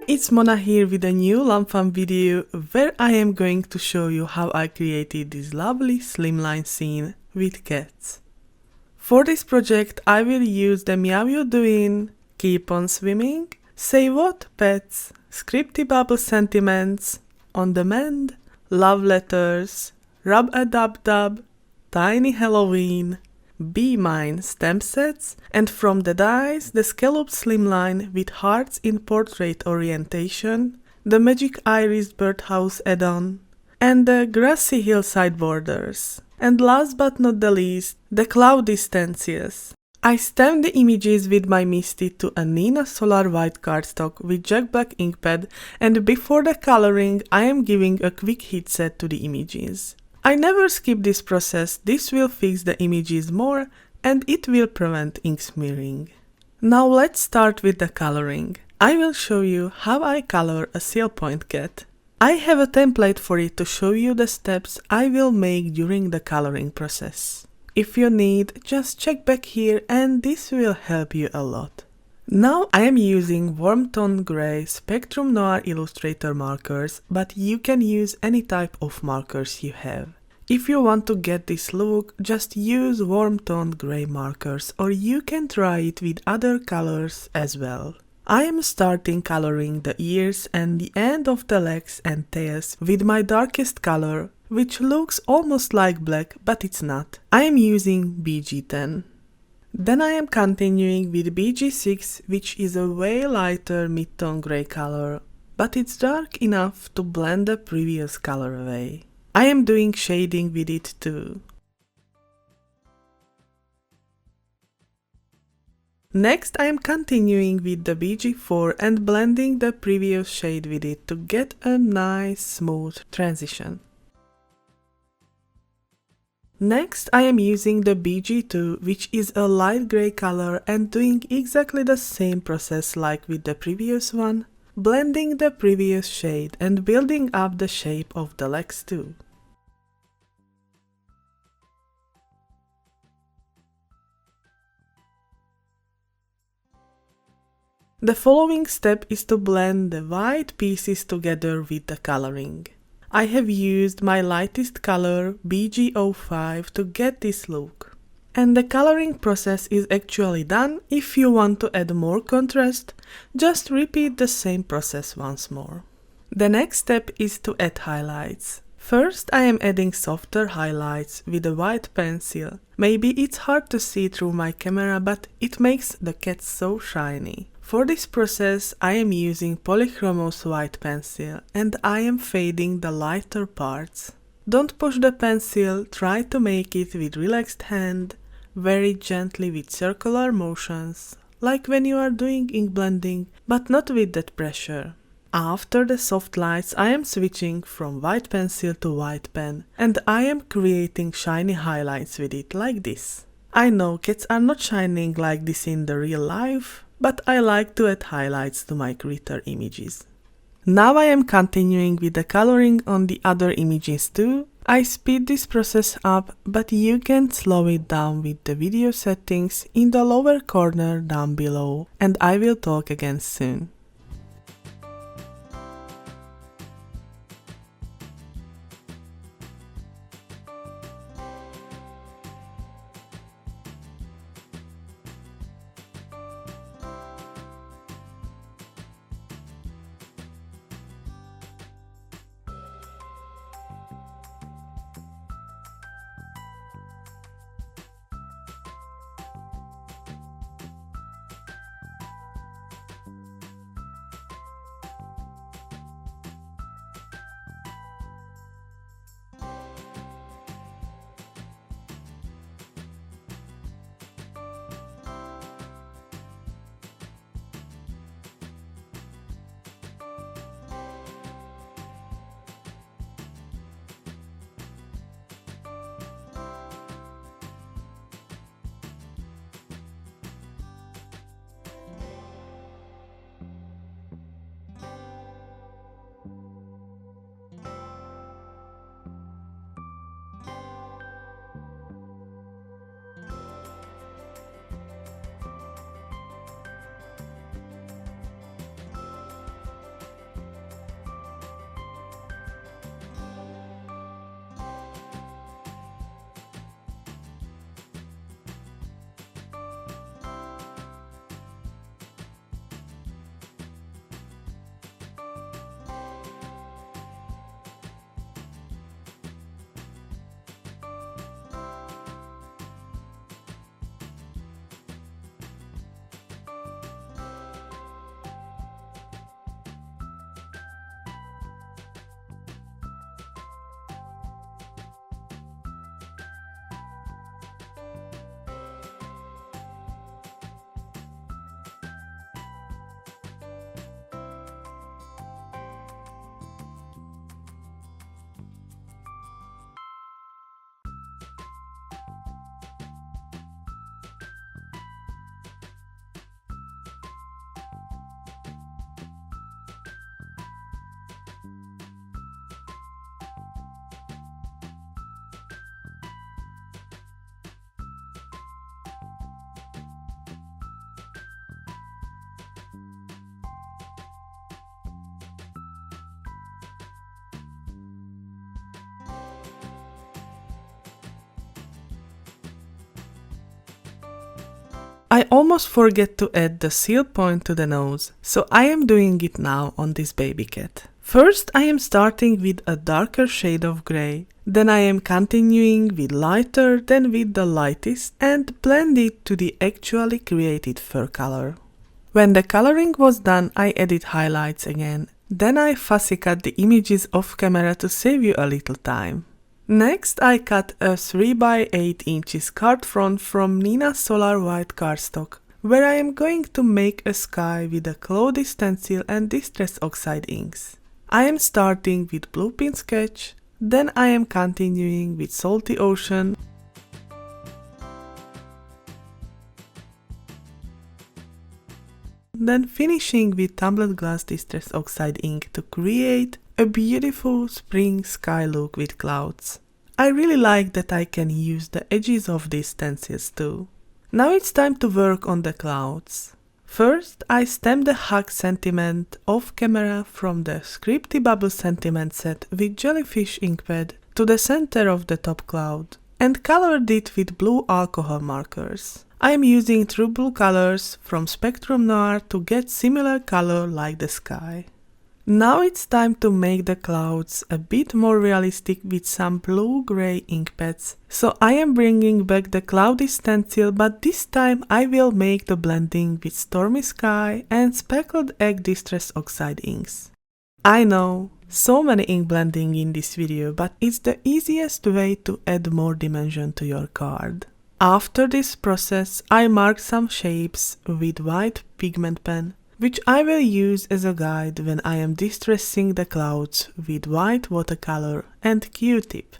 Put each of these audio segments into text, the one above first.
It's Mona here with a new lawnfawn video where I am going to show you how I created this lovely slimline scene with cats. For this project I will use the Meow You Doin, Keep on Swimming, Say What Pets, Scripty Bubble Sentiments, On the Mend, Love Letters, Rub a Dub Dub, Tiny Halloween, Be Mine stamp sets, and from the dies the scalloped slimline with hearts in portrait orientation, the magic iris birdhouse add-on, and the grassy hillside borders. And last but not the least, the cloudy stencils. I stamped the images with my Misty to a Nina Solar white cardstock with Jack Black ink pad, and before the coloring I am giving a quick heat set to the images. I never skip this process, this will fix the images more and it will prevent ink smearing. Now let's start with the coloring. I will show you how I color a seal point cat. I have a template for it to show you the steps I will make during the coloring process. If you need, just check back here and this will help you a lot. Now I am using warm tone grey Spectrum Noir Illustrator markers, but you can use any type of markers you have. If you want to get this look, just use warm toned grey markers, or you can try it with other colors as well. I am starting coloring the ears and the end of the legs and tails with my darkest color, which looks almost like black, but it's not. I am using BG10. Then I am continuing with BG6, which is a way lighter mid-tone grey color, but it's dark enough to blend the previous color away. I am doing shading with it too. Next I am continuing with the BG4 and blending the previous shade with it to get a nice smooth transition. Next I am using the BG2, which is a light grey color, and doing exactly the same process like with the previous one, blending the previous shade and building up the shape of the legs too. The following step is to blend the white pieces together with the coloring. I have used my lightest color BG05 to get this look. And the coloring process is actually done. If you want to add more contrast, just repeat the same process once more. The next step is to add highlights. First I am adding softer highlights with a white pencil. Maybe it's hard to see through my camera, but it makes the cat so shiny. For this process I am using Polychromos white pencil and I am fading the lighter parts. Don't push the pencil, try to make it with relaxed hand, very gently with circular motions, like when you are doing ink blending, but not with that pressure. After the soft lights I am switching from white pencil to white pen and I am creating shiny highlights with it like this. I know cats are not shining like this in the real life, but I like to add highlights to my glitter images. Now I am continuing with the coloring on the other images too. I speed this process up, but you can slow it down with the video settings in the lower corner down below, and I will talk again soon. I almost forget to add the seal point to the nose, so I am doing it now on this baby cat. First I am starting with a darker shade of grey, then I am continuing with lighter, then with the lightest, and blend it to the actually created fur color. When the coloring was done, I added highlights again. Then I fussy cut the images off camera to save you a little time. Next I cut a 3 by 8 inches card front from Nina's Solar White cardstock, where I am going to make a sky with a cloudy stencil and Distress Oxide inks. I am starting with Blue Pin Sketch, then I am continuing with Salty Ocean, then finishing with Tumbled Glass Distress Oxide ink to create a beautiful spring sky look with clouds. I really like that I can use the edges of these stencils too. Now it's time to work on the clouds. First, I stamped the hug sentiment off camera from the Scripty bubble sentiment set with jellyfish ink pad to the center of the top cloud and colored it with blue alcohol markers. I am using true blue colors from Spectrum Noir to get similar color like the sky. Now it's time to make the clouds a bit more realistic with some blue-gray ink pads. So I am bringing back the cloudy stencil, but this time I will make the blending with Stormy Sky and Speckled Egg Distress Oxide inks. I know, so many ink blending in this video, but it's the easiest way to add more dimension to your card. After this process, I mark some shapes with white pigment pen, which I will use as a guide when I am distressing the clouds with white watercolor and Q-tip.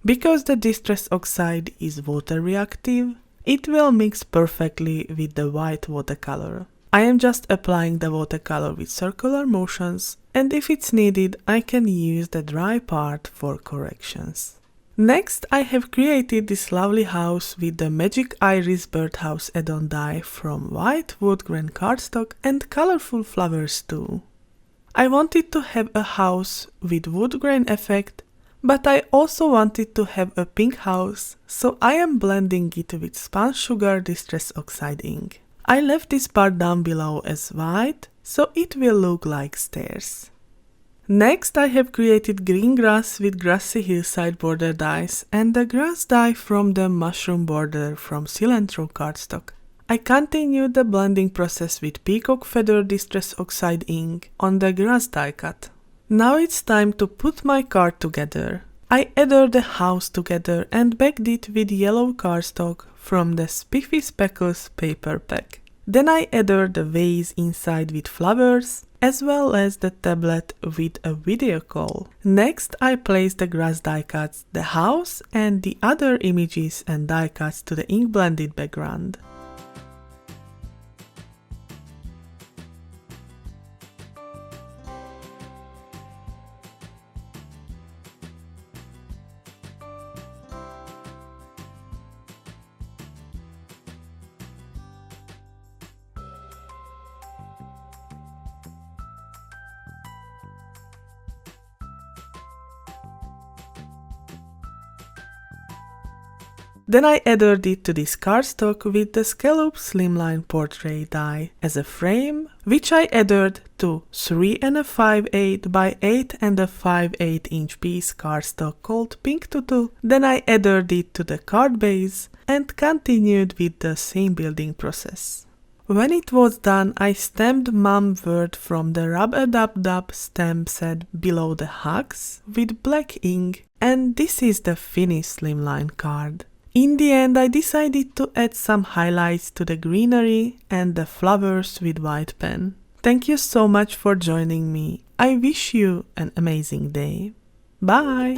Because the Distress Oxide is water reactive, it will mix perfectly with the white watercolor. I am just applying the watercolor with circular motions, and if it's needed, I can use the dry part for corrections. Next, I have created this lovely house with the Magic Iris Birdhouse add-on die from white woodgrain cardstock and colorful flowers too. I wanted to have a house with woodgrain effect, but I also wanted to have a pink house, so I am blending it with Spun Sugar Distress Oxide ink. I left this part down below as white, so it will look like stairs. Next, I have created green grass with Grassy Hillside border dies and the grass die from the mushroom border from Cilantro cardstock. I continued the blending process with Peacock Feather Distress Oxide ink on the grass die cut. Now it's time to put my card together. I added the house together and backed it with yellow cardstock from the Spiffy Speckles paper pack. Then I added the vase inside with flowers, as well as the tablet with a video call. Next, I placed the grass die cuts, the house, and the other images and die cuts to the ink blended background. Then I added it to this cardstock with the scalloped Slimline portrait die as a frame, which I added to 3 5/8 by 8 5/8 inch piece cardstock called Pink Tutu. Then I added it to the card base and continued with the same building process. When it was done, I stamped Mom word from the Rub-a-Dub-Dub stamp set below the hugs with black ink, and this is the finished Slimline card. In the end, I decided to add some highlights to the greenery and the flowers with white pen. Thank you so much for joining me. I wish you an amazing day. Bye!